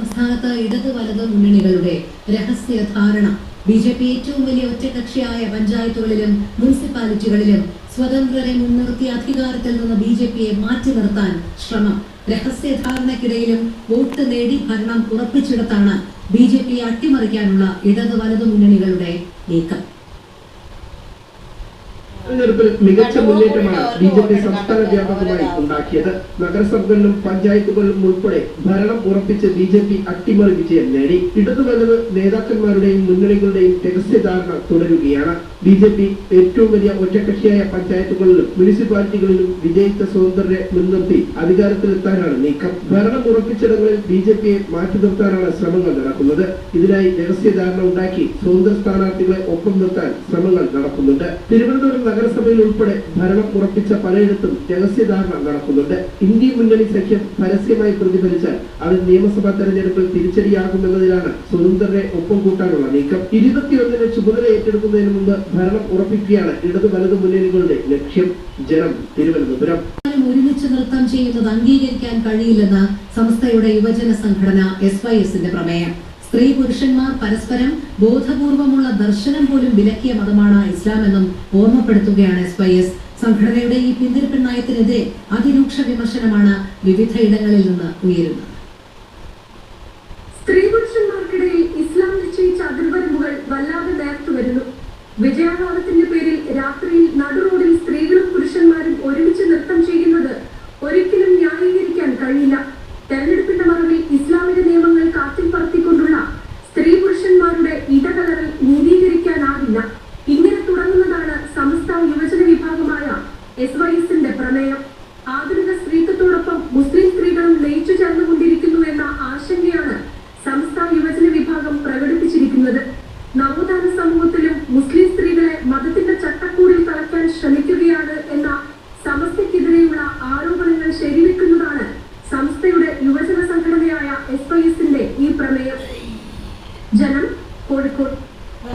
സംസ്ഥാനത്ത് ഇടത് വലത് മുന്നണികളുടെ രഹസ്യ ധാരണ. ബിജെപി ഏറ്റവും വലിയ ഒറ്റകക്ഷിയായ പഞ്ചായത്തുകളിലും മുനിസിപ്പാലിറ്റികളിലും സ്വതന്ത്രരെ മുൻനിർത്തി അധികാരത്തിൽ നിന്ന് ബിജെപിയെ മാറ്റി നിർത്താൻ ശ്രമം. രഹസ്യധാരണയ്ക്കിടയിലും വോട്ട് നേടി ഭരണം ഉറപ്പിച്ചിടത്താണ് ബിജെപിയെ അട്ടിമറിക്കാനുള്ള ഇടത് വലത് മുന്നണികളുടെ നീക്കം. തെരഞ്ഞെടുപ്പിൽ മികച്ച മുന്നേറ്റമാണ് ബിജെപി സംസ്ഥാന വ്യാപകമായി ഉണ്ടാക്കിയത്. നഗരസഭകളിലും പഞ്ചായത്തുകളിലും ഉൾപ്പെടെ ഭരണം ഉറപ്പിച്ച് ബിജെപി അട്ടിമറി വിജയം നേടി. ഇടതു വലത് നേതാക്കന്മാരുടെയും മുന്നണികളുടെയും രഹസ്യധാരണ തുടരുകയാണ്. ബിജെപി ഏറ്റവും വലിയ ഒറ്റകക്ഷിയായ പഞ്ചായത്തുകളിലും മുനിസിപ്പാലിറ്റികളിലും വിജയിച്ച സ്വതന്ത്രരെ മുൻനിർത്തി അധികാരത്തിലെത്താനാണ് നീക്കം. ഭരണം ഉറപ്പിച്ചിടങ്ങളിൽ ബിജെപിയെ മാറ്റി നിർത്താനാണ് ശ്രമങ്ങൾ നടക്കുന്നത്. ഇതിനായി രഹസ്യധാരണ ഉണ്ടാക്കി സ്വതന്ത്ര സ്ഥാനാർത്ഥികളെ ഒപ്പം നിർത്താൻ ശ്രമങ്ങൾ നടക്കുന്നുണ്ട്. തിരുവനന്തപുരം നഗരസഭയിൽ ഉൾപ്പെടെ ഭരണം ഉറപ്പിച്ച പലയിടത്തും രഹസ്യധാരണ നടക്കുന്നുണ്ട്. ഇന്ത്യ മുന്നണി സഖ്യം പരസ്യമായി പ്രതിഫലിച്ചാൽ അത് നിയമസഭാ തെരഞ്ഞെടുപ്പിൽ തിരിച്ചടിയാകുമെന്നതിലാണ് സ്വതന്ത്രരെ ഒപ്പം കൂട്ടാനുള്ള നീക്കം. 21-ന് ചുമതല ഏറ്റെടുക്കുന്നതിന് മുമ്പ് ഭരണം ഉറപ്പിക്കുകയാണ് ഇടതു വലതു മുന്നണികളുടെ ലക്ഷ്യം. ജനം, തിരുവനന്തപുരം. ഒരുമിച്ച് നൃത്തം ചെയ്യുന്നത് അംഗീകരിക്കാൻ കഴിയില്ലെന്ന് സംസ്ഥയുടെ യുവജന സംഘടന SYSന്റെ പ്രമേയം. സ്ത്രീ പുരുഷന്മാർ പരസ്പരം ബോധപൂർവമുള്ള ദർശനം പോലും വിലക്കിയ മതമാണ് ഇസ്ലാമെന്നും ഓർമ്മപ്പെടുത്തുകയാണ് SYS. സംഘടനയുടെ ഈ പിന്തിരിപ്പൻ നയത്തിനെതിരെ അതിരൂക്ഷ വിമർശനമാണ് വിവിധയിടങ്ങളിൽ നിന്ന് ഉയരുന്നത്. സ്ത്രീ പുരുഷന്മാർക്കിടയിൽ ഇസ്ലാം നിശ്ചയിച്ച അതിർവരമ്പുകൾ വല്ലാതെ നേർത്തു വരുന്നു. വിജയാഘാതത്തിന്റെ പേരിൽ രാത്രിയിൽ നടുറോഡിൽ സ്ത്രീകളും പുരുഷന്മാരും ഒരുമിച്ച് നൃത്തം ചെയ്യുന്നത് ഒരിക്കലും ന്യായീകരിക്കാൻ കഴിയില്ല. തെരഞ്ഞെടുപ്പിന്റെ മറവിൽ ഇസ്ലാമിക നിയമങ്ങൾ കാറ്റിൽ പറത്തിക്കൊണ്ടുള്ള സ്ത്രീ പുരുഷന്മാരുടെ ഇടകലറൽ നീതീകരിക്കാനാവില്ല. ഇങ്ങനെ തുടങ്ങുന്നതാണ് സമസ്ത യുവജന വിഭാഗമായ SYSന്റെ പ്രമേയം. ആധുനിക സ്ത്രീത്വത്തോടൊപ്പം മുസ്ലിം സ്ത്രീകളും ലയിച്ചു ചേർന്നുകൊണ്ടിരിക്കുന്നു എന്ന ആശങ്കയാണ് സമസ്ത യുവജന വിഭാഗം പ്രകടിപ്പിച്ചിരിക്കുന്നത്. നവോത്ഥാന സമൂഹത്തിലും മുസ്ലിം സ്ത്രീകളെ മതത്തിന്റെ ചട്ടക്കൂടിൽ തളയ്ക്കാൻ ശ്രമിക്കുകയാണ്